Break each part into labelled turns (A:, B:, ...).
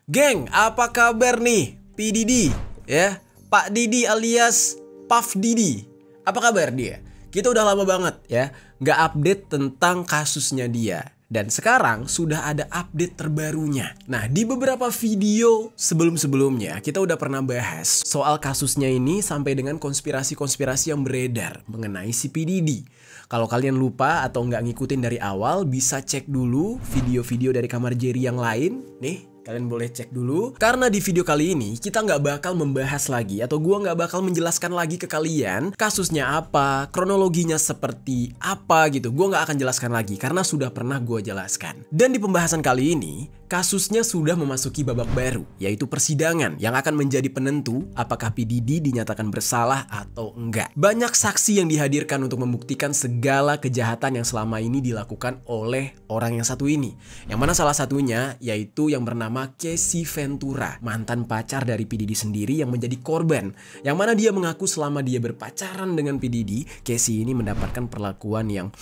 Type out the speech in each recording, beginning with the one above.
A: Geng, apa kabar nih? P. Diddy, ya, Pak Didi alias Puff Didi. Apa kabar dia? Kita udah lama banget ya nggak update tentang kasusnya dia. Dan sekarang sudah ada update terbarunya. Nah, di beberapa video sebelum-sebelumnya kita udah pernah bahas soal kasusnya ini sampai dengan konspirasi-konspirasi yang beredar mengenai si P. Diddy. Kalau kalian lupa atau nggak ngikutin dari awal, bisa cek dulu video-video dari Kamar Jerry yang lain. Nih, kalian boleh cek dulu. Karena di video kali ini kita nggak bakal membahas lagi atau gua nggak bakal menjelaskan lagi ke kalian kasusnya apa, kronologinya seperti apa gitu. Gua nggak akan jelaskan lagi karena sudah pernah gua jelaskan. Dan di pembahasan kali ini kasusnya sudah memasuki babak baru, yaitu persidangan yang akan menjadi penentu apakah P. Diddy dinyatakan bersalah atau enggak. Banyak saksi yang dihadirkan untuk membuktikan segala kejahatan yang selama ini dilakukan oleh orang yang satu ini. Yang mana salah satunya yaitu yang bernama Casey Ventura, mantan pacar dari P. Diddy sendiri yang menjadi korban. Yang mana dia mengaku selama dia berpacaran dengan P. Diddy, Casey ini mendapatkan perlakuan yang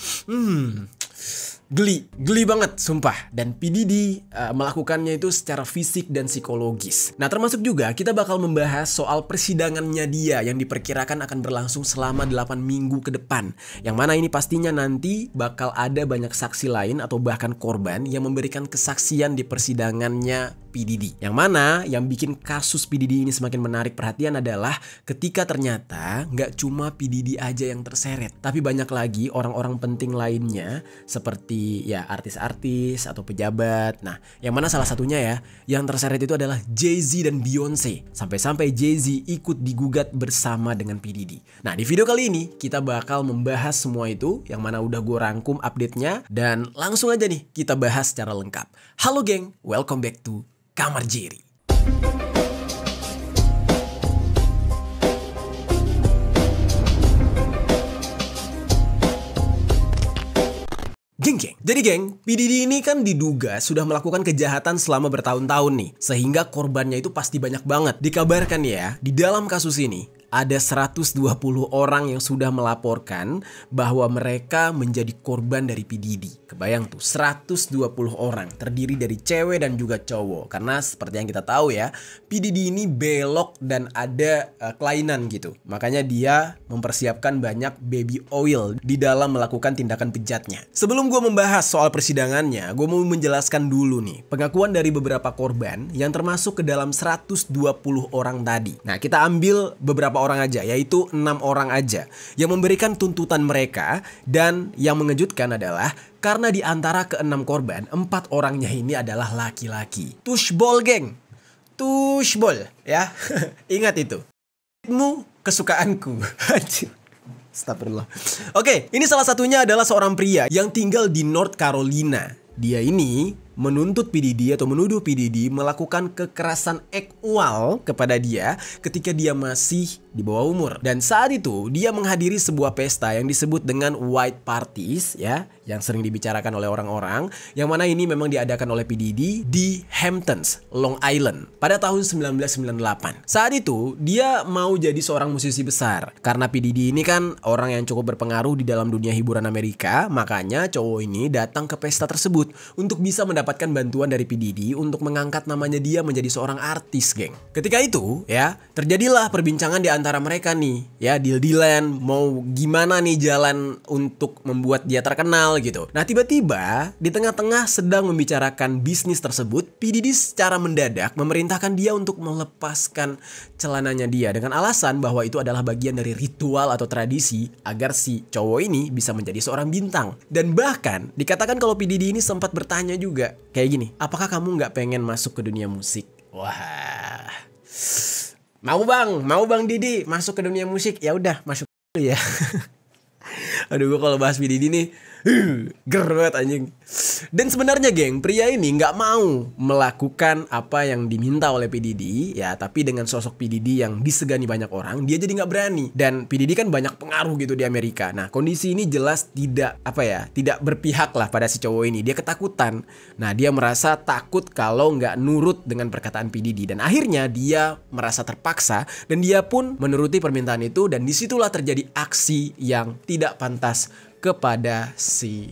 A: Geli banget sumpah. Dan P. Diddy melakukannya itu secara fisik dan psikologis. Nah, termasuk juga kita bakal membahas soal persidangannya dia yang diperkirakan akan berlangsung selama 8 minggu ke depan. Yang mana ini pastinya nanti bakal ada banyak saksi lain atau bahkan korban yang memberikan kesaksian di persidangannya P. Diddy. Yang mana yang bikin kasus P. Diddy ini semakin menarik perhatian adalah ketika ternyata nggak cuma P. Diddy aja yang terseret, tapi banyak lagi orang-orang penting lainnya seperti ya artis-artis atau pejabat. Nah, yang mana salah satunya ya yang terseret itu adalah Jay-Z dan Beyonce. Sampai-sampai Jay-Z ikut digugat bersama dengan P. Diddy. Nah, di video kali ini kita bakal membahas semua itu, yang mana udah gue rangkum update-nya, dan langsung aja nih kita bahas secara lengkap. Halo geng, welcome back to Kamar Jerry. Geng. Jadi geng, P. Diddy ini kan diduga sudah melakukan kejahatan selama bertahun-tahun nih. Sehingga korbannya itu pasti banyak banget. Dikabarkan ya, di dalam kasus ini ada 120 orang yang sudah melaporkan bahwa mereka menjadi korban dari P. Diddy. Kebayang tuh, 120 orang terdiri dari cewek dan juga cowok. Karena seperti yang kita tahu ya, P. Diddy ini belok dan ada kelainan gitu. Makanya dia mempersiapkan banyak baby oil di dalam melakukan tindakan bejatnya. Sebelum gue membahas soal persidangannya, gue mau menjelaskan dulu nih pengakuan dari beberapa korban yang termasuk ke dalam 120 orang tadi. Nah, kita ambil beberapa orang aja, yaitu 6 orang aja yang memberikan tuntutan mereka. Dan yang mengejutkan adalah karena di antara ke-6 korban, 4 orangnya ini adalah laki-laki. Tushbol geng, tushbol ya. Ingat itu, ritmu kesukaanku. Astagfirullah. Oke, ini salah satunya adalah seorang pria yang tinggal di North Carolina. Dia ini menuntut P. Diddy atau menuduh P. Diddy melakukan kekerasan seksual kepada dia ketika dia masih di bawah umur. Dan saat itu dia menghadiri sebuah pesta yang disebut dengan white parties ya, yang sering dibicarakan oleh orang-orang, yang mana ini memang diadakan oleh P. Diddy di Hamptons, Long Island pada tahun 1998. Saat itu dia mau jadi seorang musisi besar. Karena P. Diddy ini kan orang yang cukup berpengaruh di dalam dunia hiburan Amerika, makanya cowok ini datang ke pesta tersebut untuk bisa mendapatkan bantuan dari P. Diddy untuk mengangkat namanya dia menjadi seorang artis, geng. Ketika itu ya, terjadilah perbincangan di antara mereka nih ya, deal-dealan mau gimana nih jalan untuk membuat dia terkenal gitu. Nah, tiba-tiba di tengah-tengah sedang membicarakan bisnis tersebut, P. Diddy secara mendadak memerintahkan dia untuk melepaskan celananya dia dengan alasan bahwa itu adalah bagian dari ritual atau tradisi agar si cowok ini bisa menjadi seorang bintang. Dan bahkan dikatakan kalau P. Diddy ini sempat bertanya juga kayak gini, apakah kamu nggak pengen masuk ke dunia musik? Wah, mau bang Diddy masuk ke dunia musik? Ya udah masuk dulu ya. Aduh, gue kalau bahas P. Diddy nih ger banget anjing. Dan sebenarnya geng, pria ini nggak mau melakukan apa yang diminta oleh P. Diddy ya, tapi dengan sosok P. Diddy yang disegani banyak orang, dia jadi nggak berani. Dan P. Diddy kan banyak pengaruh gitu di Amerika. Nah, kondisi ini jelas tidak tidak berpihak lah pada si cowok ini. Dia ketakutan. Nah, dia merasa takut kalau nggak nurut dengan perkataan P. Diddy. Dan akhirnya dia merasa terpaksa dan dia pun menuruti permintaan itu. Dan disitulah terjadi aksi yang tidak pantas kepada si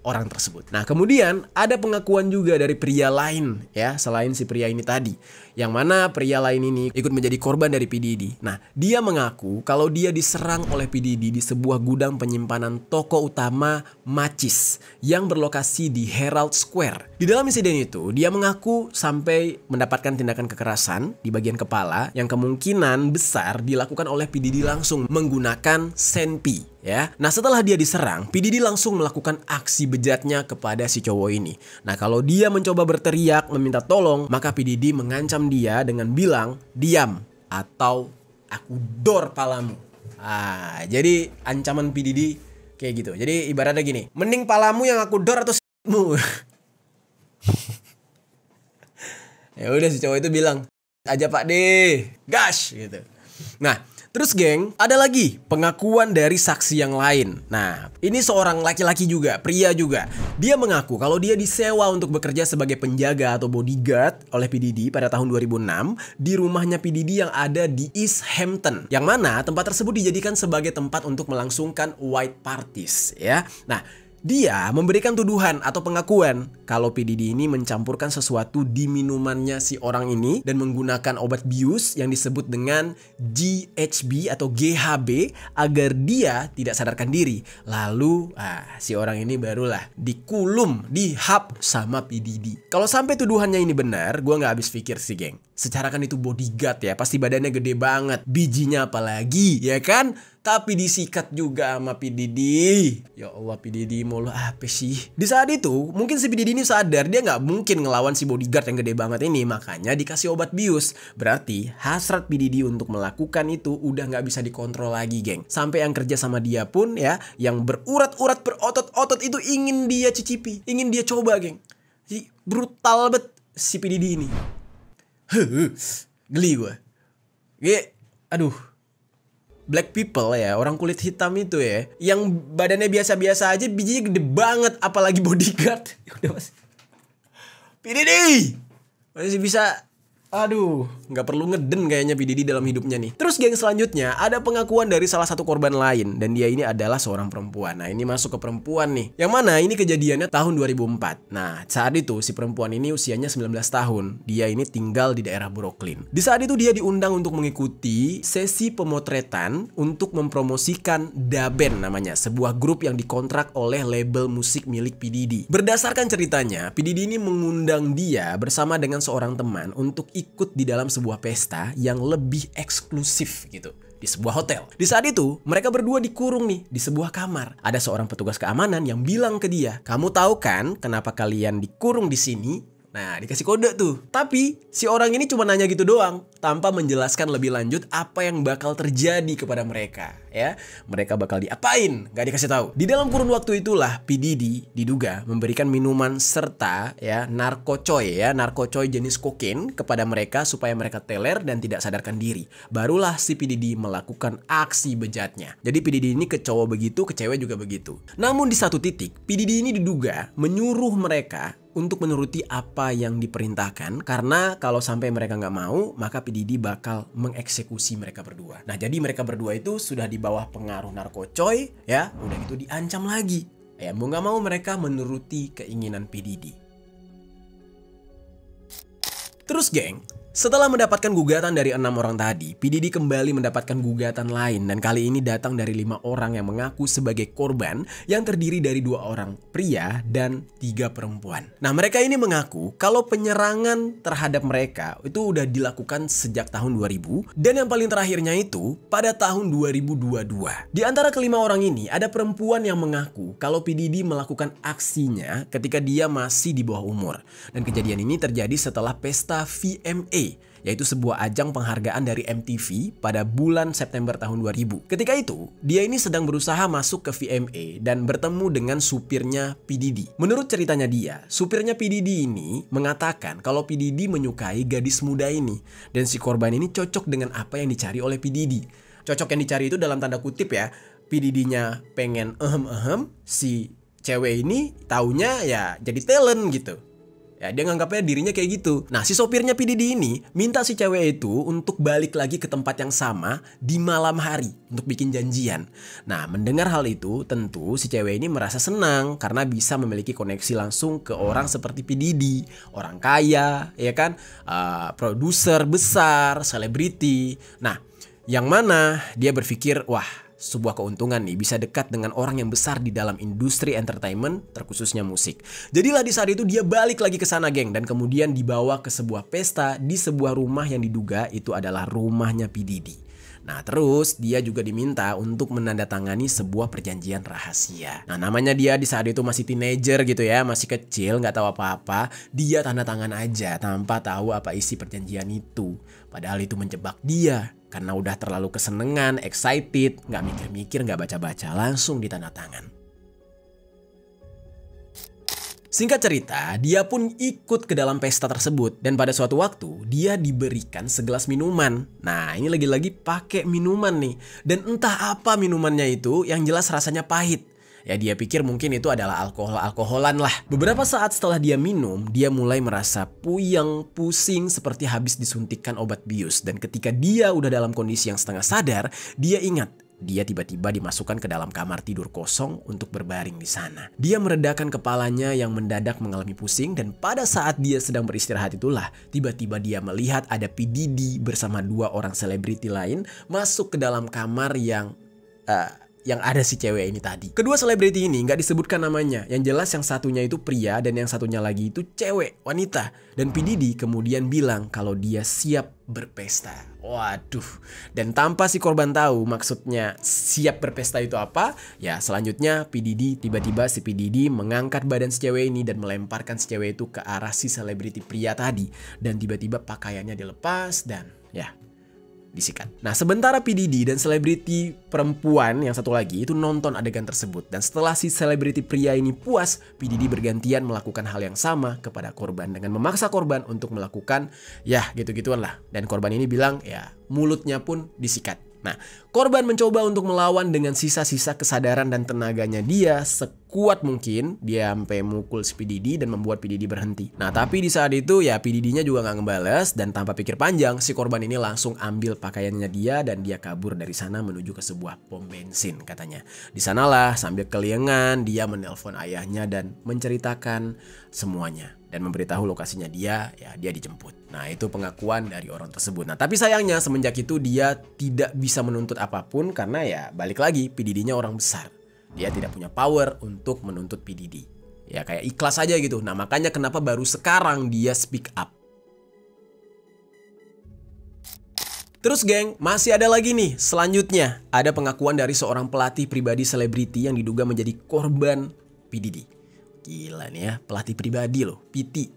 A: orang tersebut. Nah, kemudian ada pengakuan juga dari pria lain ya, selain si pria ini tadi. Yang mana pria lain ini ikut menjadi korban dari P. Diddy. Nah, dia mengaku kalau dia diserang oleh P. Diddy di sebuah gudang penyimpanan toko utama Macy's yang berlokasi di Herald Square. Di dalam insiden itu, dia mengaku sampai mendapatkan tindakan kekerasan di bagian kepala yang kemungkinan besar dilakukan oleh P. Diddy langsung menggunakan senpi. Ya, nah setelah dia diserang, P. Diddy langsung melakukan aksi bejatnya kepada si cowok ini. Nah, kalau dia mencoba berteriak meminta tolong, maka P. Diddy mengancam dia dengan bilang, "Diam atau aku dor palamu." Jadi ancaman P. Diddy kayak gitu. Jadi ibaratnya gini, mending palamu yang aku dor atau s**mu. Ya udah si cowok itu bilang, "Aja Pak deh, gas," gitu. Nah, terus geng, ada lagi pengakuan dari saksi yang lain. Nah, ini seorang laki-laki juga, pria juga. Dia mengaku kalau dia disewa untuk bekerja sebagai penjaga atau bodyguard oleh P. Diddy pada tahun 2006 di rumahnya P. Diddy yang ada di East Hampton. Yang mana tempat tersebut dijadikan sebagai tempat untuk melangsungkan white parties ya. Nah, dia memberikan tuduhan atau pengakuan kalau P. Diddy ini mencampurkan sesuatu di minumannya si orang ini dan menggunakan obat bius yang disebut dengan GHB atau GHB agar dia tidak sadarkan diri. Lalu si orang ini barulah dikulum, dihap sama P. Diddy. Kalau sampai tuduhannya ini benar, gue nggak habis pikir sih geng. Secara kan itu bodyguard ya, pasti badannya gede banget, bijinya apalagi ya kan? Tapi disikat juga sama P. Diddy. Ya Allah, P. Diddy mau lo apa sih? Di saat itu mungkin si P. Diddy ini sadar dia nggak mungkin ngelawan si bodyguard yang gede banget ini. Makanya dikasih obat bius. Berarti hasrat P. Diddy untuk melakukan itu udah nggak bisa dikontrol lagi geng. Sampai yang kerja sama dia pun ya, yang berurat-urat berotot-otot itu ingin dia cicipi, ingin dia coba geng. Si brutal banget si P. Diddy ini. Geli gue. Aduh. Black people ya, orang kulit hitam itu ya, yang badannya biasa-biasa aja bijinya gede banget, apalagi bodyguard. Udah mas, P. Diddy masih bisa. Aduh, nggak perlu ngeden kayaknya P. Diddy dalam hidupnya nih. Terus geng, selanjutnya ada pengakuan dari salah satu korban lain. Dan dia ini adalah seorang perempuan. Nah, ini masuk ke perempuan nih. Yang mana ini kejadiannya tahun 2004. Nah, saat itu si perempuan ini usianya 19 tahun. Dia ini tinggal di daerah Brooklyn. Di saat itu dia diundang untuk mengikuti sesi pemotretan untuk mempromosikan Da Band namanya. Sebuah grup yang dikontrak oleh label musik milik P. Diddy. Berdasarkan ceritanya, P. Diddy ini mengundang dia bersama dengan seorang teman untuk ikut di dalam sebuah pesta yang lebih eksklusif gitu di sebuah hotel. Di saat itu mereka berdua dikurung nih di sebuah kamar. Ada seorang petugas keamanan yang bilang ke dia, "Kamu tahu kan kenapa kalian dikurung di sini?" Nah, dikasih kode tuh. Tapi si orang ini cuma nanya gitu doang, tanpa menjelaskan lebih lanjut apa yang bakal terjadi kepada mereka ya. Mereka bakal diapain, gak dikasih tahu. Di dalam kurun waktu itulah P. Diddy diduga memberikan minuman serta ya narkocoy jenis kokain kepada mereka supaya mereka teler dan tidak sadarkan diri. Barulah si P. Diddy melakukan aksi bejatnya. Jadi P. Diddy ini ke cowok begitu, ke cewek juga begitu. Namun di satu titik P. Diddy ini diduga menyuruh mereka untuk menuruti apa yang diperintahkan, karena kalau sampai mereka nggak mau, maka P. Diddy bakal mengeksekusi mereka berdua. Nah, jadi mereka berdua itu sudah di bawah pengaruh narkocoy, ya, udah gitu diancam lagi. Ya, mau nggak mau mereka menuruti keinginan P. Diddy. Terus geng, setelah mendapatkan gugatan dari 6 orang tadi, P. Diddy kembali mendapatkan gugatan lain dan kali ini datang dari 5 orang yang mengaku sebagai korban yang terdiri dari 2 orang pria dan 3 perempuan. Nah, mereka ini mengaku kalau penyerangan terhadap mereka itu udah dilakukan sejak tahun 2000 dan yang paling terakhirnya itu pada tahun 2022. Di antara kelima orang ini ada perempuan yang mengaku kalau P. Diddy melakukan aksinya ketika dia masih di bawah umur. Dan kejadian ini terjadi setelah pesta VMA, yaitu sebuah ajang penghargaan dari MTV pada bulan September tahun 2000. Ketika itu, dia ini sedang berusaha masuk ke VMA dan bertemu dengan supirnya P. Diddy. Menurut ceritanya dia, supirnya P. Diddy ini mengatakan kalau P. Diddy menyukai gadis muda ini dan si korban ini cocok dengan apa yang dicari oleh P. Diddy. Cocok yang dicari itu dalam tanda kutip ya, P. Diddy-nya pengen si cewek ini taunya ya jadi talent gitu. Ya, dia nganggapnya dirinya kayak gitu. Nah, si sopirnya P. Diddy ini minta si cewek itu untuk balik lagi ke tempat yang sama di malam hari untuk bikin janjian. Nah, mendengar hal itu, tentu si cewek ini merasa senang karena bisa memiliki koneksi langsung ke orang seperti P. Diddy, orang kaya, ya kan, produser besar, selebriti. Nah, yang mana dia berpikir, wah, sebuah keuntungan nih, bisa dekat dengan orang yang besar di dalam industri entertainment, terkhususnya musik. Jadilah di saat itu dia balik lagi ke sana, geng, dan kemudian dibawa ke sebuah pesta di sebuah rumah yang diduga itu adalah rumahnya P. Diddy. Nah, terus dia juga diminta untuk menandatangani sebuah perjanjian rahasia. Nah, namanya dia di saat itu masih teenager gitu ya, masih kecil, nggak tahu apa-apa. Dia tanda tangan aja tanpa tahu apa isi perjanjian itu. Padahal itu menjebak dia. Karena udah terlalu kesenengan, excited, nggak mikir-mikir, nggak baca-baca, langsung ditandatangan. Singkat cerita, dia pun ikut ke dalam pesta tersebut dan pada suatu waktu dia diberikan segelas minuman. Nah, ini lagi-lagi pakai minuman nih. Dan entah apa minumannya itu, yang jelas rasanya pahit. Ya, dia pikir mungkin itu adalah alkohol-alkoholan lah. Beberapa saat setelah dia minum, dia mulai merasa puyeng, pusing seperti habis disuntikkan obat bius. Dan ketika dia udah dalam kondisi yang setengah sadar, dia ingat dia tiba-tiba dimasukkan ke dalam kamar tidur kosong untuk berbaring di sana. Dia meredakan kepalanya yang mendadak mengalami pusing dan pada saat dia sedang beristirahat itulah tiba-tiba dia melihat ada P. Diddy bersama 2 orang selebriti lain masuk ke dalam kamar yang ada si cewek ini tadi. Kedua selebriti ini nggak disebutkan namanya. Yang jelas yang satunya itu pria dan yang satunya lagi itu cewek, wanita. Dan P. Diddy kemudian bilang kalau dia siap berpesta. Waduh. Dan tanpa si korban tahu maksudnya siap berpesta itu apa, ya selanjutnya P. Diddy tiba-tiba si P. Diddy mengangkat badan si cewek ini dan melemparkan si cewek itu ke arah si selebriti pria tadi. Dan tiba-tiba pakaiannya dilepas dan ya disikat. Nah, sementara P. Diddy dan selebriti perempuan yang satu lagi itu nonton adegan tersebut. Dan setelah si selebriti pria ini puas, P. Diddy bergantian melakukan hal yang sama kepada korban dengan memaksa korban untuk melakukan ya gitu-gituan lah. Dan korban ini bilang ya mulutnya pun disikat. Nah, korban mencoba untuk melawan dengan sisa-sisa kesadaran dan tenaganya dia sekuat mungkin. Dia sampai mukul si P. Diddy dan membuat P. Diddy berhenti. Nah, tapi di saat itu ya P. Diddy-nya juga nggak ngebales. Dan tanpa pikir panjang, si korban ini langsung ambil pakaiannya dia dan dia kabur dari sana menuju ke sebuah pom bensin katanya. Di sanalah sambil keliengan dia menelpon ayahnya dan menceritakan semuanya. Dan memberitahu lokasinya dia dijemput. Nah, itu pengakuan dari orang tersebut. Nah, tapi sayangnya semenjak itu dia tidak bisa menuntut apapun karena ya balik lagi P. Diddy-nya orang besar. Dia tidak punya power untuk menuntut P. Diddy. Ya kayak ikhlas aja gitu. Nah, makanya kenapa baru sekarang dia speak up. Terus geng, masih ada lagi nih. Selanjutnya, ada pengakuan dari seorang pelatih pribadi selebriti yang diduga menjadi korban P. Diddy. Gila nih ya, pelatih pribadi loh, PT,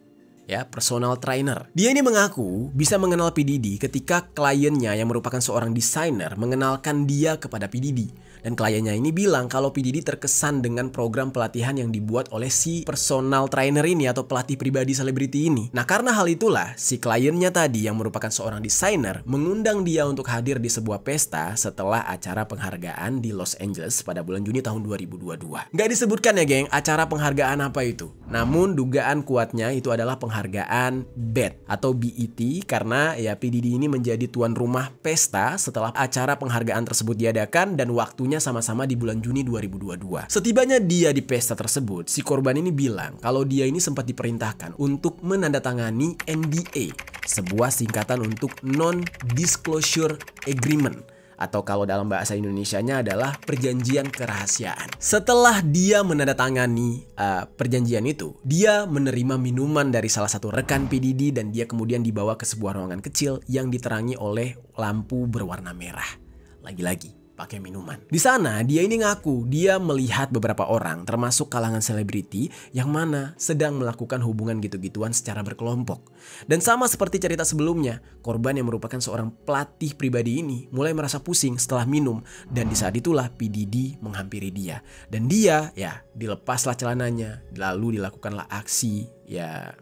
A: ya, personal trainer. Dia ini mengaku bisa mengenal P. Diddy ketika kliennya yang merupakan seorang desainer mengenalkan dia kepada P. Diddy. Dan kliennya ini bilang kalau P. Diddy terkesan dengan program pelatihan yang dibuat oleh si personal trainer ini atau pelatih pribadi selebriti ini. Nah, karena hal itulah si kliennya tadi yang merupakan seorang desainer mengundang dia untuk hadir di sebuah pesta setelah acara penghargaan di Los Angeles pada bulan Juni tahun 2022. Nggak disebutkan ya geng, acara penghargaan apa itu. Namun dugaan kuatnya itu adalah penghargaan BET atau BET karena ya P. Diddy ini menjadi tuan rumah pesta setelah acara penghargaan tersebut diadakan dan waktunya sama-sama di bulan Juni 2022. Setibanya dia di pesta tersebut, si korban ini bilang kalau dia ini sempat diperintahkan untuk menandatangani NDA, sebuah singkatan untuk Non-Disclosure Agreement, atau kalau dalam bahasa Indonesianya adalah perjanjian kerahasiaan. Setelah dia menandatangani perjanjian itu, dia menerima minuman dari salah satu rekan P. Diddy dan dia kemudian dibawa ke sebuah ruangan kecil yang diterangi oleh lampu berwarna merah. Lagi-lagi pakai minuman. Di sana dia ini ngaku dia melihat beberapa orang termasuk kalangan selebriti yang mana sedang melakukan hubungan gitu-gituan secara berkelompok. Dan sama seperti cerita sebelumnya, korban yang merupakan seorang pelatih pribadi ini mulai merasa pusing setelah minum dan di saat itulah P. Diddy menghampiri dia. Dan dia ya dilepaslah celananya lalu dilakukanlah aksi ya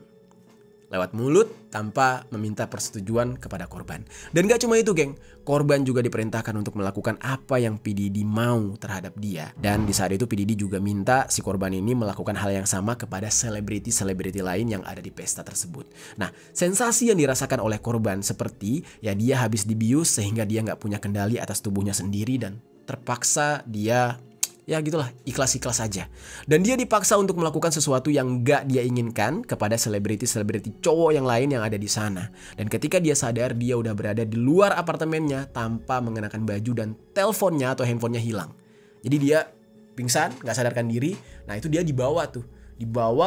A: lewat mulut tanpa meminta persetujuan kepada korban. Dan gak cuma itu geng, korban juga diperintahkan untuk melakukan apa yang P. Diddy mau terhadap dia. Dan di saat itu P. Diddy juga minta si korban ini melakukan hal yang sama kepada selebriti-selebriti lain yang ada di pesta tersebut. Nah, sensasi yang dirasakan oleh korban seperti ya dia habis dibius sehingga dia gak punya kendali atas tubuhnya sendiri dan terpaksa dia ya gitulah, ikhlas-ikhlas aja. Dan dia dipaksa untuk melakukan sesuatu yang gak dia inginkan kepada selebriti-selebriti cowok yang lain yang ada di sana. Dan ketika dia sadar, dia udah berada di luar apartemennya tanpa mengenakan baju dan teleponnya atau handphonenya hilang. Jadi dia pingsan, gak sadarkan diri. Nah itu dia dibawa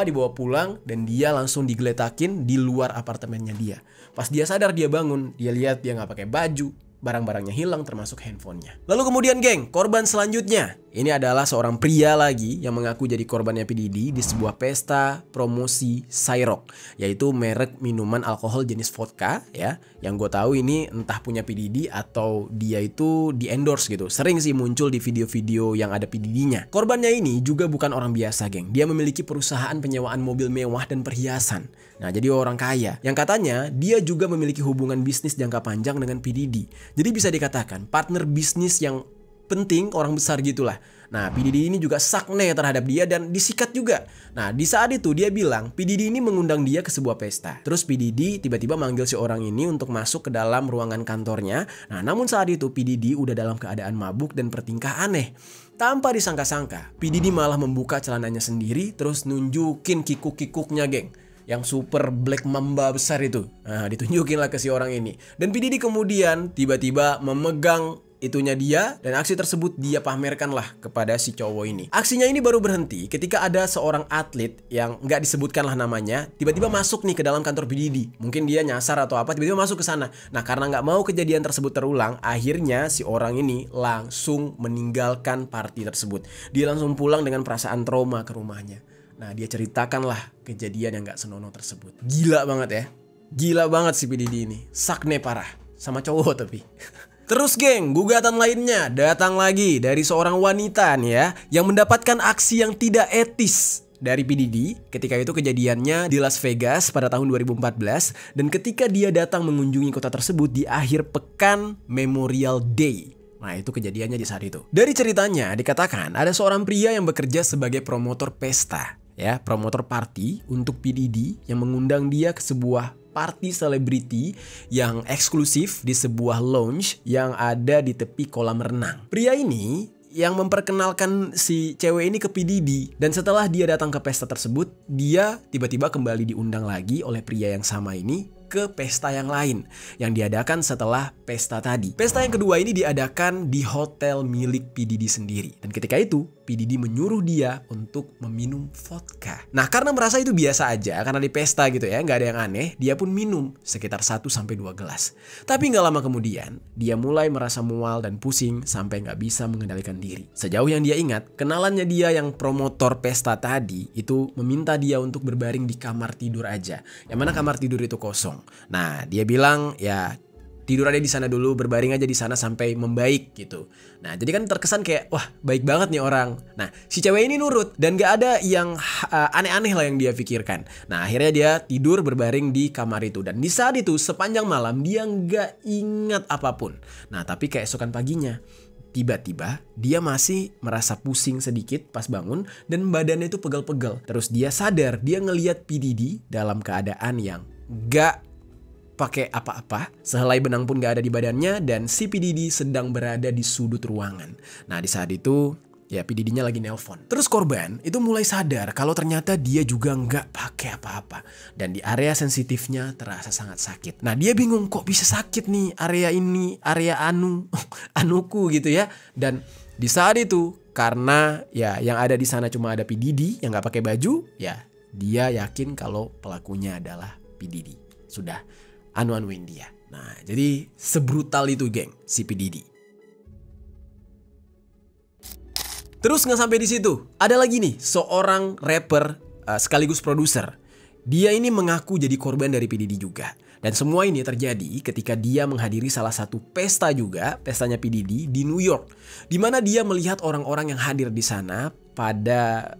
A: dibawa pulang dan dia langsung digeletakin di luar apartemennya dia. Pas dia sadar, dia bangun, dia lihat dia gak pakai baju, barang-barangnya hilang termasuk handphonenya. Lalu kemudian geng, korban selanjutnya. Ini adalah seorang pria lagi yang mengaku jadi korbannya P. Diddy di sebuah pesta promosi Ciroc, yaitu merek minuman alkohol jenis vodka ya. Yang gue tahu ini entah punya P. Diddy atau dia itu di endorse gitu. Sering sih muncul di video-video yang ada P. Diddy-nya. Korbannya ini juga bukan orang biasa geng. Dia memiliki perusahaan penyewaan mobil mewah dan perhiasan. Nah jadi orang kaya yang katanya dia juga memiliki hubungan bisnis jangka panjang dengan P. Diddy. Jadi bisa dikatakan partner bisnis yang penting, orang besar gitulah. Nah P. Diddy ini juga sakne terhadap dia dan disikat juga. Nah di saat itu dia bilang P. Diddy ini mengundang dia ke sebuah pesta. Terus P. Diddy tiba-tiba manggil si orang ini untuk masuk ke dalam ruangan kantornya. Nah namun saat itu P. Diddy udah dalam keadaan mabuk dan bertingkah aneh. Tanpa disangka-sangka P. Diddy malah membuka celananya sendiri terus nunjukin kikuk-kikuknya geng, yang super black mamba besar itu. Nah ditunjukin lah ke si orang ini. Dan P. Diddy kemudian tiba-tiba memegang itunya dia, dan aksi tersebut dia pamerkan lah kepada si cowok ini. Aksinya ini baru berhenti ketika ada seorang atlet yang nggak disebutkan lah namanya tiba-tiba masuk nih ke dalam kantor P. Diddy. Mungkin dia nyasar atau apa, tiba-tiba masuk ke sana. Nah karena nggak mau kejadian tersebut terulang, akhirnya si orang ini langsung meninggalkan party tersebut. Dia langsung pulang dengan perasaan trauma ke rumahnya. Nah dia ceritakanlah kejadian yang gak senonoh tersebut. Gila banget ya. Gila banget si P. Diddy ini. Sakne parah. Sama cowok tapi. Terus geng, gugatan lainnya datang lagi dari seorang wanita nih ya, yang mendapatkan aksi yang tidak etis dari P. Diddy. Ketika itu kejadiannya di Las Vegas pada tahun 2014. Dan ketika dia datang mengunjungi kota tersebut di akhir pekan Memorial Day. Nah itu kejadiannya di saat itu. Dari ceritanya dikatakan ada seorang pria yang bekerja sebagai promotor pesta ya, promotor party untuk P. Diddy yang mengundang dia ke sebuah party selebriti yang eksklusif di sebuah lounge yang ada di tepi kolam renang. Pria ini yang memperkenalkan si cewek ini ke P. Diddy, dan setelah dia datang ke pesta tersebut, dia tiba-tiba kembali diundang lagi oleh pria yang sama ini ke pesta yang lain yang diadakan setelah pesta tadi. Pesta yang kedua ini diadakan di hotel milik P. Diddy sendiri. Dan ketika itu P. Diddy menyuruh dia untuk meminum vodka. Nah karena merasa itu biasa aja karena di pesta gitu ya, nggak ada yang aneh, dia pun minum sekitar 1-2 gelas. Tapi nggak lama kemudian dia mulai merasa mual dan pusing sampai nggak bisa mengendalikan diri. Sejauh yang dia ingat, kenalannya dia yang promotor pesta tadi itu meminta dia untuk berbaring di kamar tidur aja, yang mana kamar tidur itu kosong. Nah dia bilang ya tidur aja di sana dulu, berbaring aja di sana sampai membaik gitu. Nah jadi kan terkesan kayak wah baik banget nih orang. Nah si cewek ini nurut dan gak ada yang aneh-aneh lah yang dia pikirkan. Nah akhirnya dia tidur berbaring di kamar itu. Dan di saat itu sepanjang malam dia gak ingat apapun. Nah tapi keesokan paginya tiba-tiba dia masih merasa pusing sedikit pas bangun dan badannya itu pegal-pegal. Terus dia sadar dia ngelihat P. Diddy dalam keadaan yang gak pakai apa-apa, sehelai benang pun gak ada di badannya, dan si P. Diddy sedang berada di sudut ruangan. Nah di saat itu ya P. Diddy-nya lagi nelpon. Terus korban itu mulai sadar kalau ternyata dia juga nggak pakai apa-apa, dan di area sensitifnya terasa sangat sakit. Nah dia bingung kok bisa sakit nih area ini, area anuku gitu ya. Dan di saat itu karena ya yang ada di sana cuma ada P. Diddy yang nggak pakai baju, ya dia yakin kalau pelakunya adalah P. Diddy. Sudah anuin dia. Nah jadi sebrutal itu geng si P. Diddy. Terus nggak sampai di situ, ada lagi nih seorang rapper sekaligus produser. Dia ini mengaku jadi korban dari P. Diddy juga. Dan semua ini terjadi ketika dia menghadiri salah satu pesta juga, pestanya P. Diddy di New York, di mana dia melihat orang-orang yang hadir di sana pada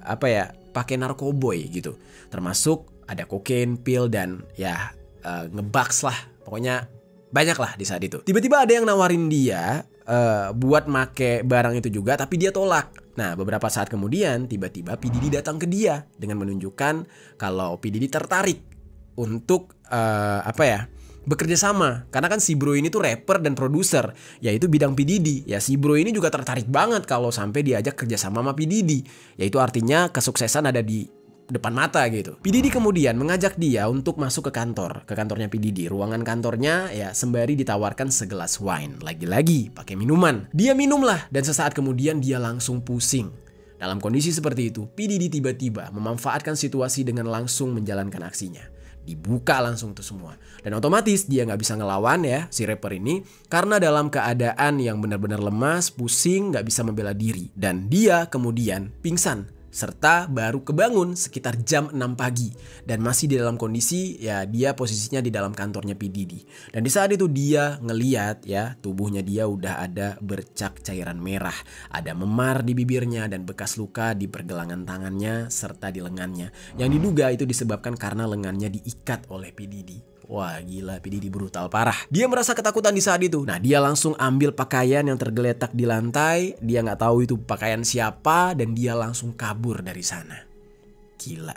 A: pakai narkoboy gitu, termasuk ada kokain, pil, dan ya ngebaks lah. Pokoknya banyak lah di saat itu. Tiba-tiba ada yang nawarin dia buat make barang itu juga, tapi dia tolak. Nah, beberapa saat kemudian tiba-tiba P. Diddy datang ke dia dengan menunjukkan kalau P. Diddy tertarik untuk bekerja sama. Karena kan si bro ini tuh rapper dan produser, yaitu bidang P. Diddy. Ya si bro ini juga tertarik banget kalau sampai diajak kerja sama P. Diddy. Yaitu artinya kesuksesan ada di depan mata gitu. P. Diddy kemudian mengajak dia untuk masuk ke kantornya P. Diddy. Ruangan kantornya ya sembari ditawarkan segelas wine. Lagi-lagi pakai minuman. Dia minum lah, dan sesaat kemudian dia langsung pusing. Dalam kondisi seperti itu, P. Diddy tiba-tiba memanfaatkan situasi dengan langsung menjalankan aksinya. Dibuka langsung tuh semua. Dan otomatis dia nggak bisa ngelawan ya si rapper ini, karena dalam keadaan yang benar-benar lemas, pusing, nggak bisa membela diri. Dan dia kemudian pingsan, serta baru kebangun sekitar jam 6 pagi. Dan masih di dalam kondisi ya dia posisinya di dalam kantornya P. Diddy. Dan di saat itu dia ngeliat ya tubuhnya dia udah ada bercak cairan merah. Ada memar di bibirnya dan bekas luka di pergelangan tangannya serta di lengannya. Yang diduga itu disebabkan karena lengannya diikat oleh P. Diddy. Wah gila, P. Diddy brutal parah. Dia merasa ketakutan di saat itu. Nah dia langsung ambil pakaian yang tergeletak di lantai. Dia nggak tahu itu pakaian siapa dan dia langsung kabur dari sana. Gila,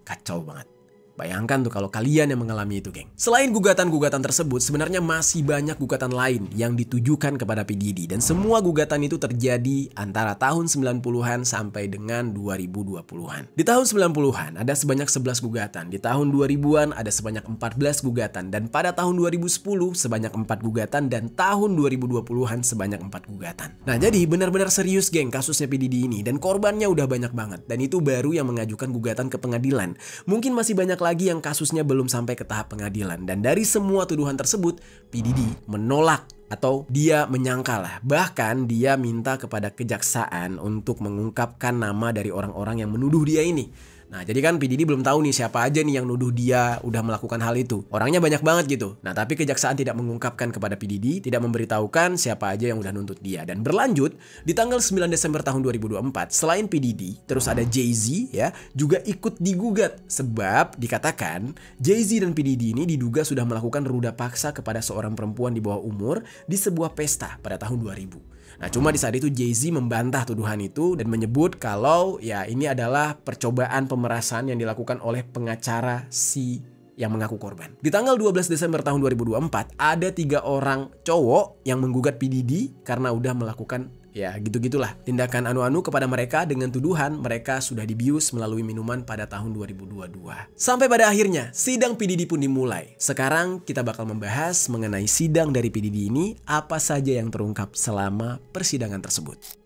A: kacau banget. Bayangkan tuh kalau kalian yang mengalami itu, geng. Selain gugatan-gugatan tersebut, sebenarnya masih banyak gugatan lain yang ditujukan kepada P. Diddy. Dan semua gugatan itu terjadi antara tahun 90-an sampai dengan 2020-an. Di tahun 90-an ada sebanyak 11 gugatan. Di tahun 2000-an ada sebanyak 14 gugatan. Dan pada tahun 2010 sebanyak 4 gugatan. Dan tahun 2020-an sebanyak 4 gugatan. Nah jadi benar-benar serius, geng, kasusnya P. Diddy ini. Dan korbannya udah banyak banget. Dan itu baru yang mengajukan gugatan ke pengadilan. Mungkin masih banyak lagi yang kasusnya belum sampai ke tahap pengadilan. Dan dari semua tuduhan tersebut, P. Diddy menolak atau dia menyangkal lah. Bahkan dia minta kepada kejaksaan untuk mengungkapkan nama dari orang-orang yang menuduh dia ini. Nah jadi kan P. Diddy belum tahu nih siapa aja nih yang nuduh dia udah melakukan hal itu. Orangnya banyak banget gitu. Nah tapi kejaksaan tidak mengungkapkan kepada P. Diddy, tidak memberitahukan siapa aja yang udah nuntut dia. Dan berlanjut di tanggal 9 Desember tahun 2024, selain P. Diddy, terus ada Jay-Z ya juga ikut digugat. Sebab dikatakan Jay-Z dan P. Diddy ini diduga sudah melakukan ruda paksa kepada seorang perempuan di bawah umur di sebuah pesta pada tahun 2000. Nah cuma di saat itu Jay-Z membantah tuduhan itu dan menyebut kalau ya ini adalah percobaan pemerasan yang dilakukan oleh pengacara si yang mengaku korban. Di tanggal 12 Desember tahun 2024 ada 3 orang cowok yang menggugat P. Diddy karena udah melakukan ya gitu-gitulah tindakan anu-anu kepada mereka dengan tuduhan mereka sudah dibius melalui minuman pada tahun 2022. Sampai pada akhirnya sidang P. Diddy pun dimulai. Sekarang kita bakal membahas mengenai sidang dari P. Diddy ini, apa saja yang terungkap selama persidangan tersebut.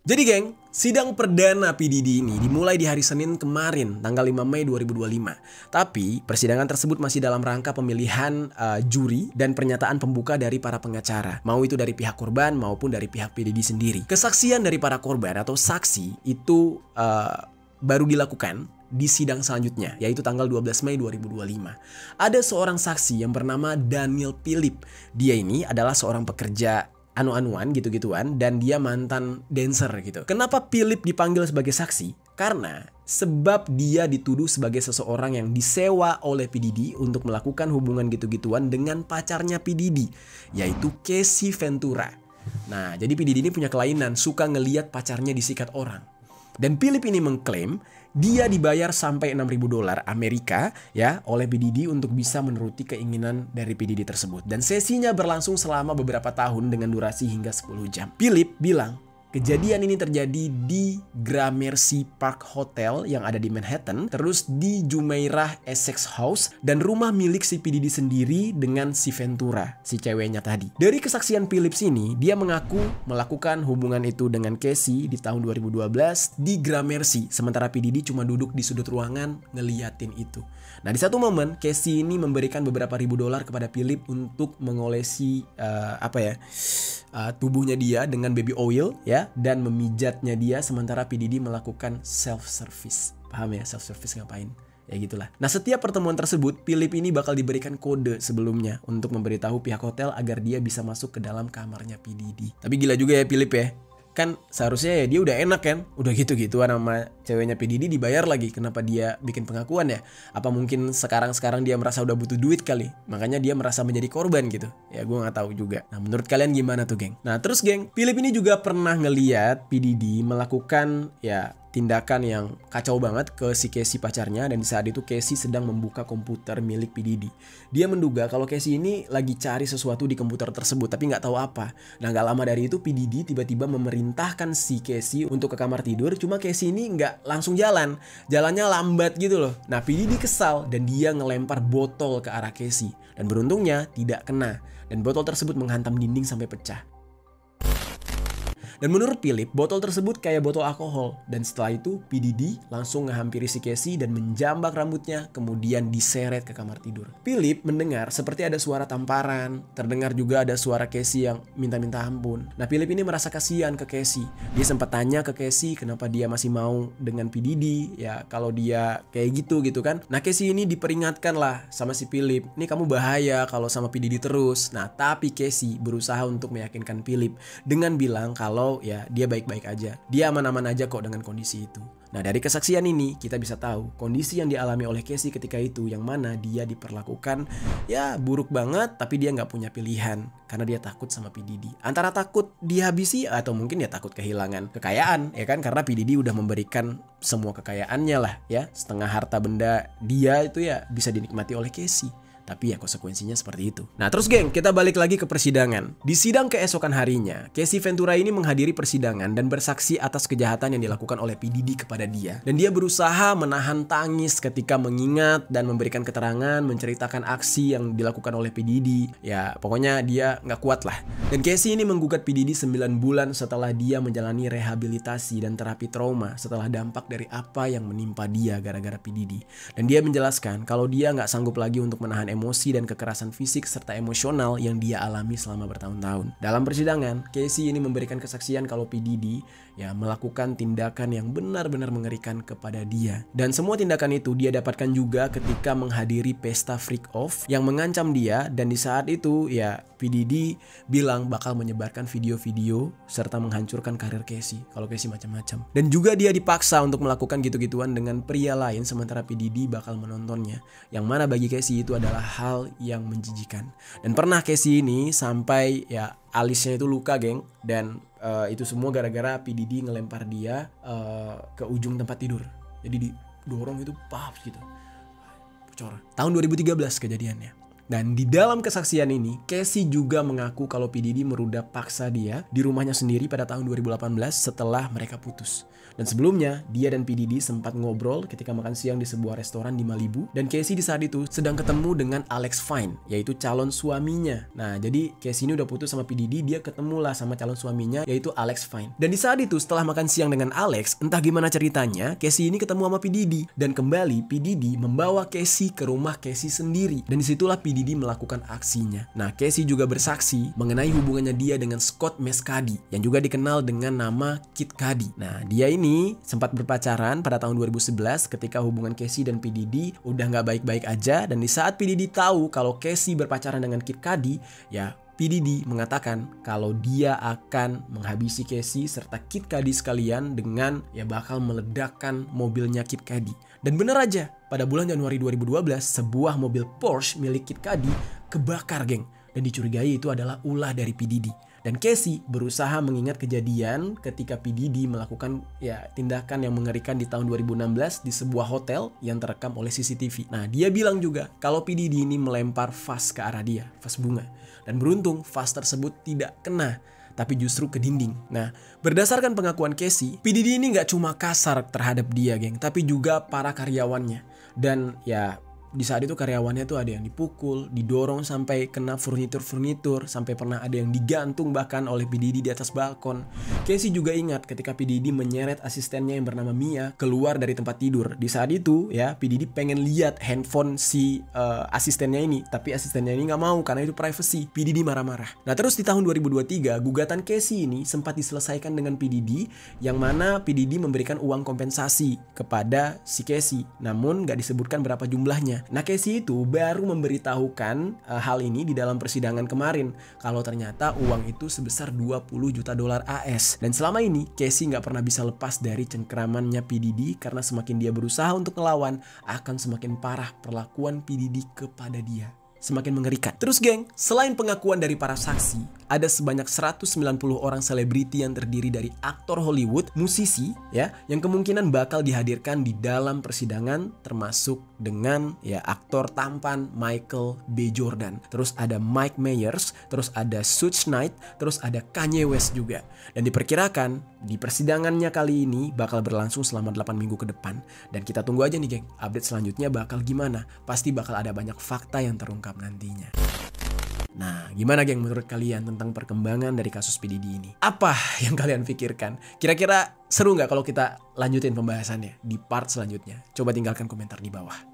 A: Jadi geng, sidang perdana P. Diddy ini dimulai di hari Senin kemarin, tanggal 5 Mei 2025. Tapi persidangan tersebut masih dalam rangka pemilihan juri dan pernyataan pembuka dari para pengacara. Mau itu dari pihak korban maupun dari pihak P. Diddy sendiri. Kesaksian dari para korban atau saksi itu baru dilakukan di sidang selanjutnya, yaitu tanggal 12 Mei 2025. Ada seorang saksi yang bernama Daniel Philip. Dia ini adalah seorang pekerja anu-anuan gitu-gituan dan dia mantan dancer gitu. Kenapa Philip dipanggil sebagai saksi? Karena sebab dia dituduh sebagai seseorang yang disewa oleh P. Diddy untuk melakukan hubungan gitu-gituan dengan pacarnya P. Diddy, yaitu Casey Ventura. Nah, jadi P. Diddy ini punya kelainan, suka ngeliat pacarnya disikat orang. Dan Philip ini mengklaim dia dibayar sampai $6.000 Amerika ya oleh P. Diddy untuk bisa menuruti keinginan dari P. Diddy tersebut. Dan sesinya berlangsung selama beberapa tahun dengan durasi hingga 10 jam. Philip bilang kejadian ini terjadi di Gramercy Park Hotel yang ada di Manhattan, terus di Jumeirah Essex House, dan rumah milik si P. Diddy sendiri dengan si Ventura, si ceweknya tadi. Dari kesaksian Phillips ini, dia mengaku melakukan hubungan itu dengan Casey di tahun 2012 di Gramercy, sementara P. Diddy cuma duduk di sudut ruangan ngeliatin itu. Nah di satu momen, Casey ini memberikan beberapa ribu dolar kepada Philip untuk mengolesi tubuhnya dia dengan baby oil ya, dan memijatnya dia, sementara P. Diddy melakukan self service. Paham ya self service ngapain? Ya gitulah. Nah setiap pertemuan tersebut Philip ini bakal diberikan kode sebelumnya untuk memberitahu pihak hotel agar dia bisa masuk ke dalam kamarnya P. Diddy. Tapi gila juga ya Philip ya. Kan seharusnya ya dia udah enak kan, udah gitu-gituan sama ceweknya P. Diddy dibayar lagi. Kenapa dia bikin pengakuan ya? Apa mungkin sekarang dia merasa udah butuh duit kali, makanya dia merasa menjadi korban gitu. Ya gue nggak tahu juga. Nah menurut kalian gimana tuh geng? Nah terus geng, Philip ini juga pernah ngeliat P. Diddy melakukan ya tindakan yang kacau banget ke si Casey pacarnya, dan di saat itu Casey sedang membuka komputer milik P. Diddy. Dia menduga kalau Casey ini lagi cari sesuatu di komputer tersebut tapi nggak tahu apa. Nah nggak lama dari itu P. Diddy tiba-tiba memerintahkan si Casey untuk ke kamar tidur, cuma Casey ini nggak langsung jalannya lambat gitu loh. Nah P. Diddy kesal dan dia ngelempar botol ke arah Casey, dan beruntungnya tidak kena, dan botol tersebut menghantam dinding sampai pecah. Dan menurut Philip, botol tersebut kayak botol alkohol. Dan setelah itu, P. Diddy langsung ngehampiri si Casey dan menjambak rambutnya, kemudian diseret ke kamar tidur. Philip mendengar seperti ada suara tamparan, terdengar juga ada suara Casey yang minta-minta ampun. Nah, Philip ini merasa kasihan ke Casey. Dia sempat tanya ke Casey kenapa dia masih mau dengan P. Diddy, ya kalau dia kayak gitu kan. Nah, Casey ini diperingatkan lah sama si Philip, ini kamu bahaya kalau sama P. Diddy terus. Nah, tapi Casey berusaha untuk meyakinkan Philip dengan bilang kalau ya dia baik-baik aja, dia aman-aman aja kok dengan kondisi itu. Nah dari kesaksian ini kita bisa tahu kondisi yang dialami oleh Casey ketika itu, yang mana dia diperlakukan ya buruk banget, tapi dia nggak punya pilihan karena dia takut sama P. Diddy. Antara takut dihabisi atau mungkin dia takut kehilangan kekayaan ya kan, karena P. Diddy udah memberikan semua kekayaannya lah ya, setengah harta benda dia itu ya bisa dinikmati oleh Casey. Tapi ya konsekuensinya seperti itu. Nah terus geng, kita balik lagi ke persidangan. Di sidang keesokan harinya, Casey Ventura ini menghadiri persidangan dan bersaksi atas kejahatan yang dilakukan oleh P. Diddy kepada dia. Dan dia berusaha menahan tangis ketika mengingat dan memberikan keterangan, menceritakan aksi yang dilakukan oleh P. Diddy. Ya pokoknya dia nggak kuat lah. Dan Casey ini menggugat P. Diddy 9 bulan setelah dia menjalani rehabilitasi dan terapi trauma setelah dampak dari apa yang menimpa dia gara-gara P. Diddy. Dan dia menjelaskan kalau dia nggak sanggup lagi untuk menahan emosi dan kekerasan fisik serta emosional yang dia alami selama bertahun-tahun. Dalam persidangan, Casey ini memberikan kesaksian kalau P. Diddy ya melakukan tindakan yang benar-benar mengerikan kepada dia. Dan semua tindakan itu dia dapatkan juga ketika menghadiri pesta freak off yang mengancam dia, dan di saat itu ya P. Diddy bilang bakal menyebarkan video-video serta menghancurkan karir Casey kalau Casey macam-macam. Dan juga dia dipaksa untuk melakukan gitu-gituan dengan pria lain sementara P. Diddy bakal menontonnya, yang mana bagi Casey itu adalah hal yang menjijikan. Dan pernah Casey ini sampai ya alisnya itu luka geng, dan itu semua gara-gara P. Diddy ngelempar dia ke ujung tempat tidur. Jadi didorong itu pap gitu, bocor. Tahun 2013 kejadiannya. Dan di dalam kesaksian ini, Casey juga mengaku kalau P. Diddy merudak paksa dia di rumahnya sendiri pada tahun 2018 setelah mereka putus. Dan sebelumnya, dia dan P. Diddy sempat ngobrol ketika makan siang di sebuah restoran di Malibu. Dan Casey di saat itu sedang ketemu dengan Alex Fine, yaitu calon suaminya. Nah, jadi Casey ini udah putus sama P. Diddy, dia ketemulah sama calon suaminya, yaitu Alex Fine. Dan di saat itu, setelah makan siang dengan Alex, entah gimana ceritanya, Casey ini ketemu sama P. Diddy. Dan kembali, P. Diddy membawa Casey ke rumah Casey sendiri. Dan disitulah P. Diddy melakukan aksinya. Nah, Casey juga bersaksi mengenai hubungannya dia dengan Scott Mescudi, yang juga dikenal dengan nama Kid Cudi. Nah, dia ini sempat berpacaran pada tahun 2011 ketika hubungan Casey dan P. Diddy udah nggak baik-baik aja. Dan di saat P. Diddy tahu kalau Casey berpacaran dengan Kid Cudi, ya P. Diddy mengatakan kalau dia akan menghabisi Casey serta Kid Cudi sekalian dengan ya bakal meledakkan mobilnya Kid Cudi. Dan bener aja, pada bulan Januari 2012 sebuah mobil Porsche milik Kid Cudi kebakar geng, dan dicurigai itu adalah ulah dari P. Diddy. Dan Casey berusaha mengingat kejadian ketika P. Diddy melakukan ya tindakan yang mengerikan di tahun 2016 di sebuah hotel yang terekam oleh CCTV. Nah, dia bilang juga kalau P. Diddy ini melempar vas ke arah dia, vas bunga. Dan beruntung vas tersebut tidak kena, tapi justru ke dinding. Nah, berdasarkan pengakuan Casey, P. Diddy ini gak cuma kasar terhadap dia geng, tapi juga para karyawannya. Dan ya di saat itu karyawannya tuh ada yang dipukul, didorong sampai kena furnitur, sampai pernah ada yang digantung bahkan oleh P. Diddy di atas balkon. Casey juga ingat ketika P. Diddy menyeret asistennya yang bernama Mia keluar dari tempat tidur. Di saat itu ya P. Diddy pengen lihat handphone si asistennya ini, tapi asistennya ini nggak mau karena itu privacy. P. Diddy marah-marah. Nah terus di tahun 2023 gugatan Casey ini sempat diselesaikan dengan P. Diddy, yang mana P. Diddy memberikan uang kompensasi kepada si Casey, namun nggak disebutkan berapa jumlahnya. uangnya. Nah, Casey itu baru memberitahukan hal ini di dalam persidangan kemarin, kalau ternyata uang itu sebesar 20 juta dolar AS. Dan selama ini Casey nggak pernah bisa lepas dari cengkeramannya P. Diddy, karena semakin dia berusaha untuk ngelawan, akan semakin parah perlakuan P. Diddy kepada dia. Semakin mengerikan. Terus geng, selain pengakuan dari para saksi, ada sebanyak 190 orang selebriti yang terdiri dari aktor Hollywood, musisi ya, yang kemungkinan bakal dihadirkan di dalam persidangan, termasuk dengan ya aktor tampan Michael B. Jordan. Terus ada Mike Myers, terus ada Suge Knight, terus ada Kanye West juga. Dan diperkirakan di persidangannya kali ini bakal berlangsung selama 8 minggu ke depan. Dan kita tunggu aja nih geng, update selanjutnya bakal gimana. Pasti bakal ada banyak fakta yang terungkap nantinya. Nah, gimana geng menurut kalian tentang perkembangan dari kasus P. Diddy ini? Apa yang kalian pikirkan? Kira-kira seru nggak kalau kita lanjutin pembahasannya di part selanjutnya? Coba tinggalkan komentar di bawah.